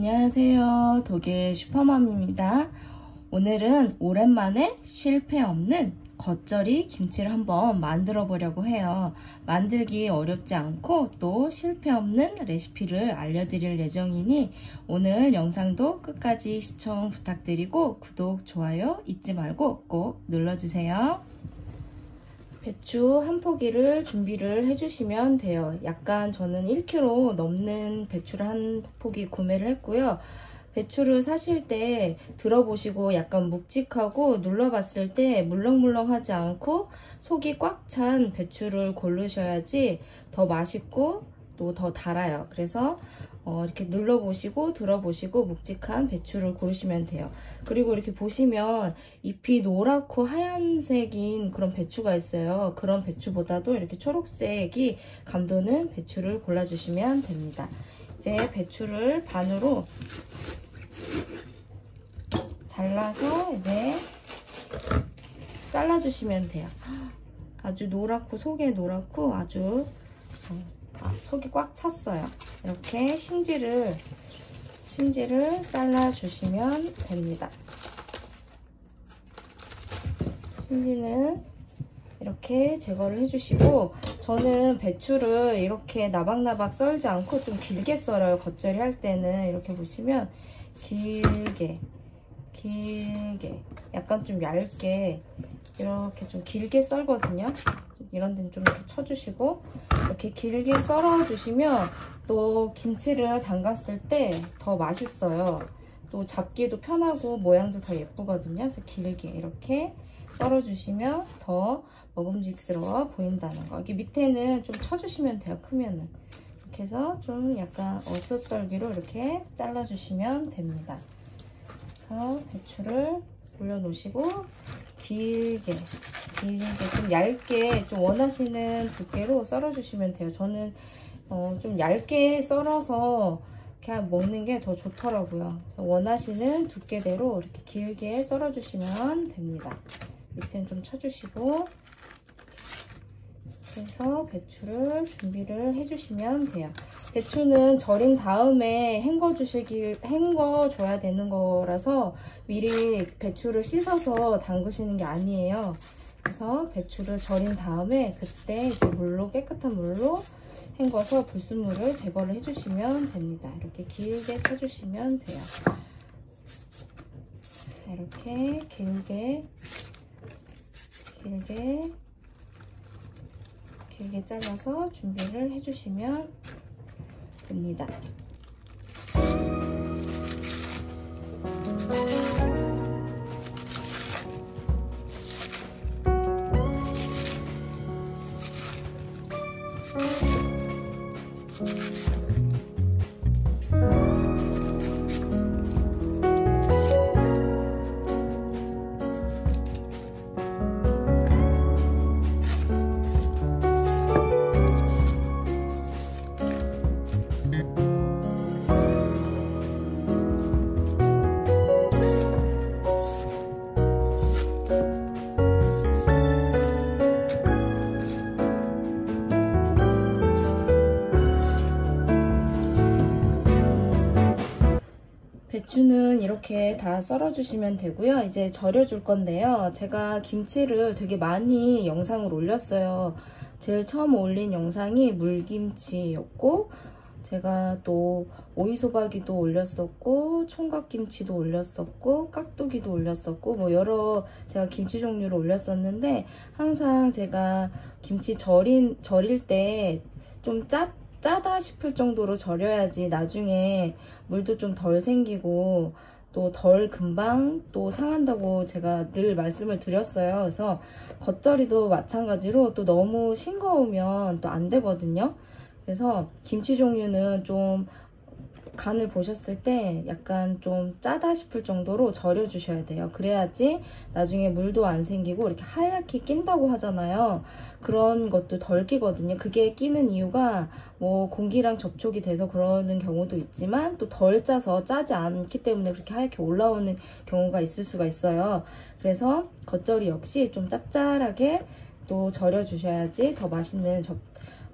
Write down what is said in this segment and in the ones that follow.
안녕하세요. 독일 슈퍼맘입니다. 오늘은 오랜만에 실패 없는 겉절이 김치를 한번 만들어 보려고 해요. 만들기 어렵지 않고 또 실패 없는 레시피를 알려드릴 예정이니 오늘 영상도 끝까지 시청 부탁드리고 구독, 좋아요 잊지 말고 꼭 눌러주세요. 배추 한 포기를 준비를 해주시면 돼요. 약간 저는 1kg 넘는 배추를 한 포기 구매를 했고요. 배추를 사실 때 들어보시고 약간 묵직하고 눌러봤을 때 물렁물렁하지 않고 속이 꽉 찬 배추를 고르셔야지 더 맛있고 또 더 달아요. 그래서 이렇게 눌러보시고 들어보시고 묵직한 배추를 고르시면 돼요. 그리고 이렇게 보시면 잎이 노랗고 하얀색인 그런 배추가 있어요. 그런 배추보다도 이렇게 초록색이 감도는 배추를 골라주시면 됩니다. 이제 배추를 반으로 잘라서 이제 잘라주시면 돼요. 아주 노랗고 속에 노랗고 아주 속이 꽉 찼어요. 이렇게 심지를 잘라주시면 됩니다. 심지는 이렇게 제거를 해주시고, 저는 배추를 이렇게 나박나박 썰지 않고 좀 길게 썰어요. 겉절이 할 때는 이렇게 보시면 길게 약간 좀 얇게 이렇게 좀 길게 썰거든요. 이런 데는 좀 이렇게 쳐주시고, 이렇게 길게 썰어 주시면 또 김치를 담갔을 때 더 맛있어요. 또 잡기도 편하고 모양도 더 예쁘거든요. 그래서 길게 이렇게 썰어 주시면 더 먹음직스러워 보인다는 거. 여기 밑에는 좀 쳐주시면 돼요. 크면은 이렇게 해서 좀 약간 어슷썰기로 이렇게 잘라 주시면 됩니다. 그래서 배추를 올려놓으시고 길게 좀 얇게 좀 원하시는 두께로 썰어 주시면 돼요. 저는 좀 얇게 썰어서 그냥 먹는 게 더 좋더라고요. 그래서 원하시는 두께대로 이렇게 길게 썰어 주시면 됩니다. 밑에는 좀 쳐주시고, 그래서 배추를 준비를 해주시면 돼요. 배추는 절인 다음에 헹궈줘야 되는 거라서 미리 배추를 씻어서 담그시는 게 아니에요. 그래서 배추를 절인 다음에 그때 이제 깨끗한 물로 헹궈서 불순물을 제거를 해주시면 됩니다. 이렇게 길게 쳐주시면 돼요. 이렇게 길게 잘라서 준비를 해주시면 됩니다. 배추는 이렇게 다 썰어 주시면 되고요. 이제 절여 줄 건데요. 제가 김치를 되게 많이 영상을 올렸어요. 제일 처음 올린 영상이 물김치였고, 제가 또 오이소박이도 올렸었고, 총각김치도 올렸었고, 깍두기도 올렸었고, 뭐 여러 제가 김치 종류를 올렸었는데, 항상 제가 김치 절일 때 좀 짜다 싶을 정도로 절여야지 나중에 물도 좀 덜 생기고 또 덜 금방 또 상한다고 제가 늘 말씀을 드렸어요. 그래서 겉절이도 마찬가지로 또 너무 싱거우면 또 안 되거든요. 그래서 김치 종류는 좀 간을 보셨을 때 약간 좀 짜다 싶을 정도로 절여 주셔야 돼요. 그래야지 나중에 물도 안 생기고 이렇게 하얗게 낀다고 하잖아요. 그런 것도 덜 끼거든요. 그게 끼는 이유가 뭐 공기랑 접촉이 돼서 그러는 경우도 있지만 또 덜 짜서 짜지 않기 때문에 그렇게 하얗게 올라오는 경우가 있을 수가 있어요. 그래서 겉절이 역시 좀 짭짤하게 또 절여 주셔야지 더 맛있는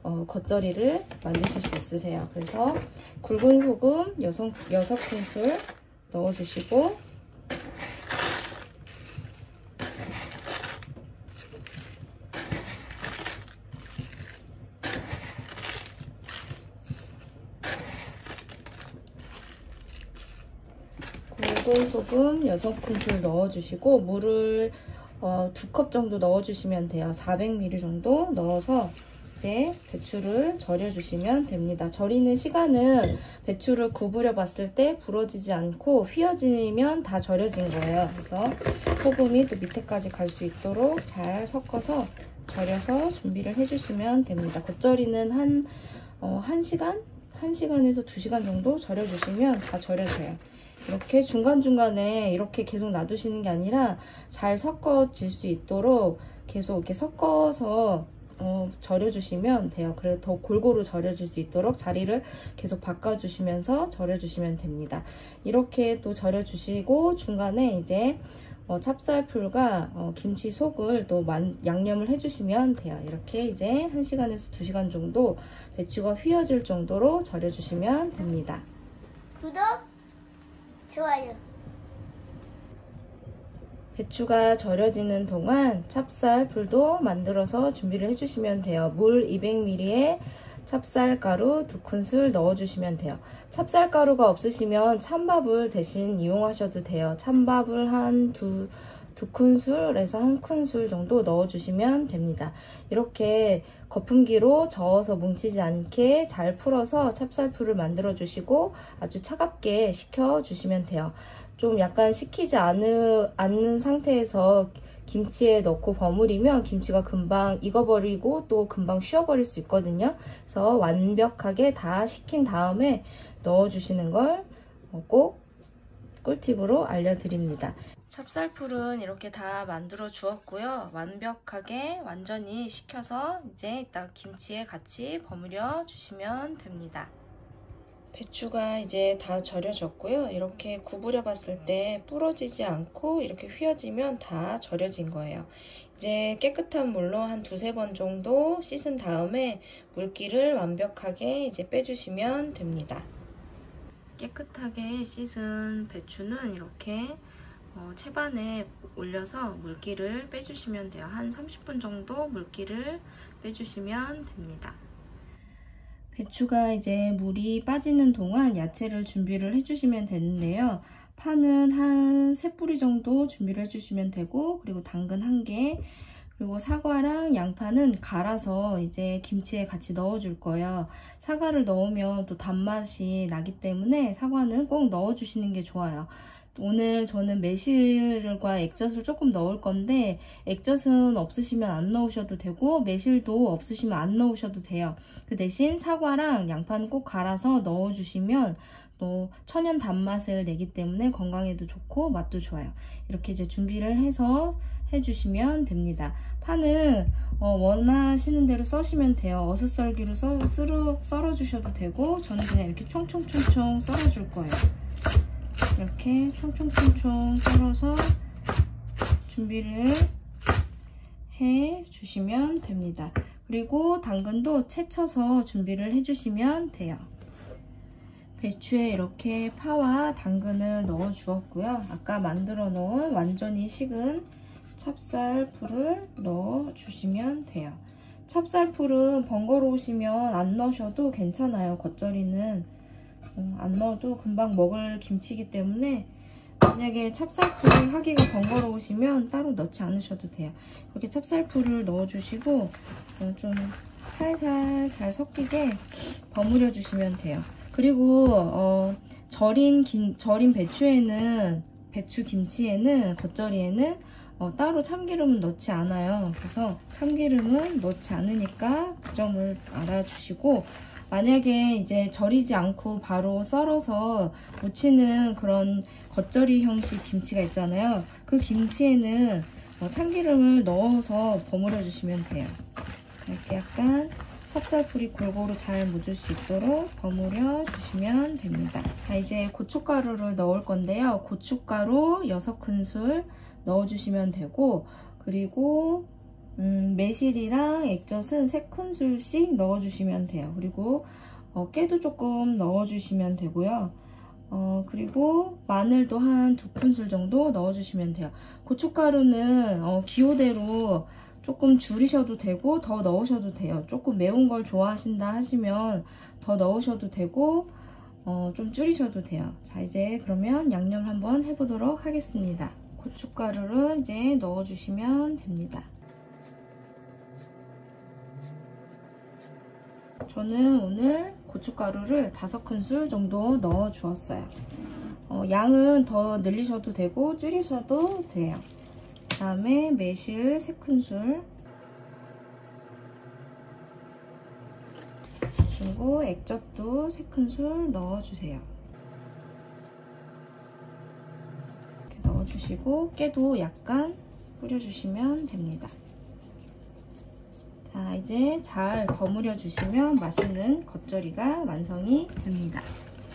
겉절이를 만드실 수 있으세요. 그래서 굵은 소금 6큰술 넣어주시고, 굵은 소금 6큰술 넣어주시고, 물을 2컵 정도 넣어주시면 돼요. 400ml 정도 넣어서 이제 배추를 절여주시면 됩니다. 절이는 시간은 배추를 구부려 봤을 때 부러지지 않고 휘어지면 다 절여진 거예요. 그래서 소금이 또 밑에까지 갈 수 있도록 잘 섞어서 절여서 준비를 해주시면 됩니다. 겉절이는 한 1시간에서 2시간 정도 절여주시면 다 절여져요. 이렇게 중간중간에 이렇게 계속 놔두시는 게 아니라 잘 섞어질 수 있도록 계속 이렇게 섞어서 절여주시면 돼요. 그래서 더 골고루 절여질 수 있도록 자리를 계속 바꿔주시면서 절여주시면 됩니다. 이렇게 또 절여주시고 중간에 이제 찹쌀풀과 김치 속을 또 양념을 해주시면 돼요. 이렇게 이제 1시간에서 2시간 정도 배추가 휘어질 정도로 절여주시면 됩니다. 구독, 좋아요. 배추가 절여지는 동안 찹쌀풀도 만들어서 준비를 해주시면 돼요. 물 200ml에 찹쌀가루 2큰술 넣어주시면 돼요. 찹쌀가루가 없으시면 찬밥을 대신 이용하셔도 돼요. 찬밥을 한 2큰술에서 1큰술 정도 넣어주시면 됩니다. 이렇게 거품기로 저어서 뭉치지 않게 잘 풀어서 찹쌀풀을 만들어 주시고 아주 차갑게 식혀 주시면 돼요. 좀 약간 식히지 않는 상태에서 김치에 넣고 버무리면 김치가 금방 익어버리고 또 금방 쉬어버릴 수 있거든요. 그래서 완벽하게 다 식힌 다음에 넣어주시는 걸 꼭 꿀팁으로 알려드립니다. 찹쌀풀은 이렇게 다 만들어 주었고요. 완벽하게 완전히 식혀서 이제 이따 김치에 같이 버무려 주시면 됩니다. 배추가 이제 다 절여졌고요. 이렇게 구부려 봤을 때 부러지지 않고 이렇게 휘어지면 다 절여진 거예요. 이제 깨끗한 물로 한 2-3번 정도 씻은 다음에 물기를 완벽하게 이제 빼주시면 됩니다. 깨끗하게 씻은 배추는 이렇게 채반에 올려서 물기를 빼주시면 돼요. 한 30분 정도 물기를 빼주시면 됩니다. 배추가 이제 물이 빠지는 동안 야채를 준비를 해주시면 되는데요. 파는 한 3뿌리 정도 준비를 해주시면 되고, 그리고 당근 1개, 그리고 사과랑 양파는 갈아서 이제 김치에 같이 넣어줄 거예요. 사과를 넣으면 또 단맛이 나기 때문에 사과는 꼭 넣어주시는 게 좋아요. 오늘 저는 매실과 액젓을 조금 넣을 건데 액젓은 없으시면 안 넣으셔도 되고 매실도 없으시면 안 넣으셔도 돼요. 그 대신 사과랑 양파는 꼭 갈아서 넣어주시면 또 천연 단맛을 내기 때문에 건강에도 좋고 맛도 좋아요. 이렇게 이제 준비를 해서 해주시면 됩니다. 파는 원하시는 대로 써시면 돼요. 어슷썰기로 썰어주셔도 되고 저는 그냥 이렇게 총총총총 썰어줄 거예요. 이렇게 총총총총 썰어서 준비를 해 주시면 됩니다. 그리고 당근도 채쳐서 준비를 해 주시면 돼요. 배추에 이렇게 파와 당근을 넣어 주었고요. 아까 만들어 놓은 완전히 식은 찹쌀풀을 넣어 주시면 돼요. 찹쌀풀은 번거로우시면 안 넣으셔도 괜찮아요. 겉절이는 안 넣어도 금방 먹을 김치이기 때문에 만약에 찹쌀풀 하기가 번거로우시면 따로 넣지 않으셔도 돼요. 이렇게 찹쌀풀을 넣어주시고 좀 살살 잘 섞이게 버무려 주시면 돼요. 그리고 절인 배추에는 배추 김치에는 겉절이에는 따로 참기름은 넣지 않아요. 그래서 참기름은 넣지 않으니까 그 점을 알아주시고 만약에 이제 절이지 않고 바로 썰어서 무치는 그런 겉절이 형식 김치가 있잖아요. 그 김치에는 참기름을 넣어서 버무려 주시면 돼요. 이렇게 약간 찹쌀풀이 골고루 잘 묻을 수 있도록 버무려 주시면 됩니다. 자, 이제 고춧가루를 넣을 건데요. 고춧가루 6큰술 넣어주시면 되고, 그리고 매실이랑 액젓은 3큰술씩 넣어주시면 돼요. 그리고 깨도 조금 넣어주시면 되고요. 그리고 마늘도 한 2큰술 정도 넣어주시면 돼요. 고춧가루는 기호대로 조금 줄이셔도 되고 더 넣으셔도 돼요. 조금 매운 걸 좋아하신다 하시면 더 넣으셔도 되고 좀 줄이셔도 돼요. 자, 이제 그러면 양념을 한번 해보도록 하겠습니다. 고춧가루를 이제 넣어주시면 됩니다. 저는 오늘 고춧가루를 5큰술 정도 넣어 주었어요. 양은 더 늘리셔도 되고 줄이셔도 돼요. 그 다음에 매실 3큰술, 그리고 액젓도 3큰술 넣어주세요. 이렇게 넣어주시고 깨도 약간 뿌려주시면 됩니다. 자, 이제 잘 버무려 주시면 맛있는 겉절이가 완성이 됩니다.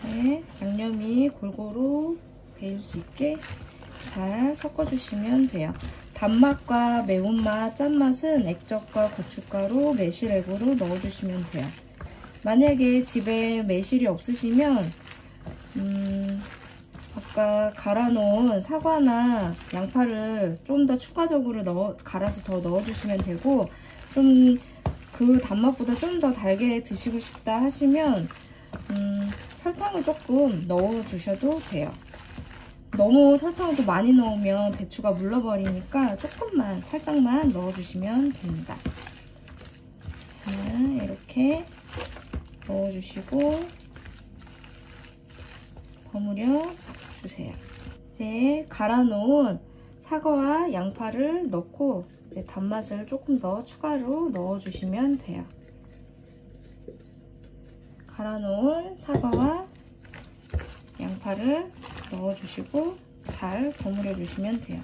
네, 양념이 골고루 배일 수 있게 잘 섞어 주시면 돼요. 단맛과 매운맛, 짠맛은 액젓과 고춧가루, 매실액으로 넣어 주시면 돼요. 만약에 집에 매실이 없으시면 아까 갈아 놓은 사과나 양파를 좀 더 추가적으로 갈아서 더 넣어 주시면 되고, 좀 그 단맛보다 좀 더 달게 드시고 싶다 하시면 설탕을 조금 넣어 주셔도 돼요. 너무 설탕을 또 많이 넣으면 배추가 물러버리니까 조금만 살짝만 넣어 주시면 됩니다. 자, 이렇게 넣어 주시고 버무려 주세요. 이제 갈아 놓은 사과와 양파를 넣고 이제 단맛을 조금 더 추가로 넣어 주시면 돼요. 갈아 놓은 사과와 양파를 넣어 주시고 잘 버무려 주시면 돼요.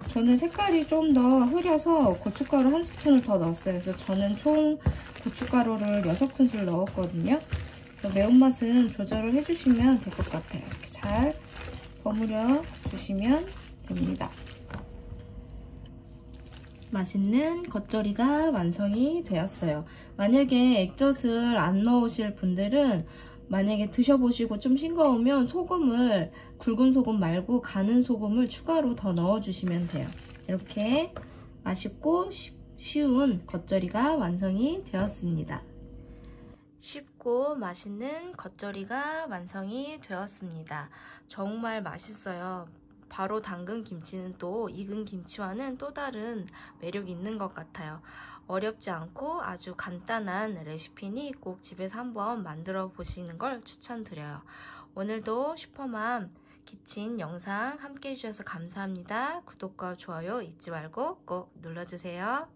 저는 색깔이 좀 더 흐려서 고춧가루 1스푼을 더 넣었어요. 그래서 저는 총 고춧가루를 6큰술 넣었거든요. 그래서 매운맛은 조절을 해주시면 될 것 같아요. 이렇게 잘 버무려 주시면 됩니다. 맛있는 겉절이가 완성이 되었어요. 만약에 액젓을 안 넣으실 분들은 만약에 드셔보시고 좀 싱거우면 소금을, 굵은 소금 말고 가는 소금을 추가로 더 넣어주시면 돼요. 이렇게 맛있고 쉬운 겉절이가 완성이 되었습니다. 쉽고 맛있는 겉절이가 완성이 되었습니다. 정말 맛있어요. 바로 담근 김치는 또 익은 김치와는 또 다른 매력이 있는 것 같아요. 어렵지 않고 아주 간단한 레시피니 꼭 집에서 한번 만들어 보시는 걸 추천드려요. 오늘도 슈퍼맘 키친 영상 함께 해주셔서 감사합니다. 구독과 좋아요 잊지 말고 꼭 눌러주세요.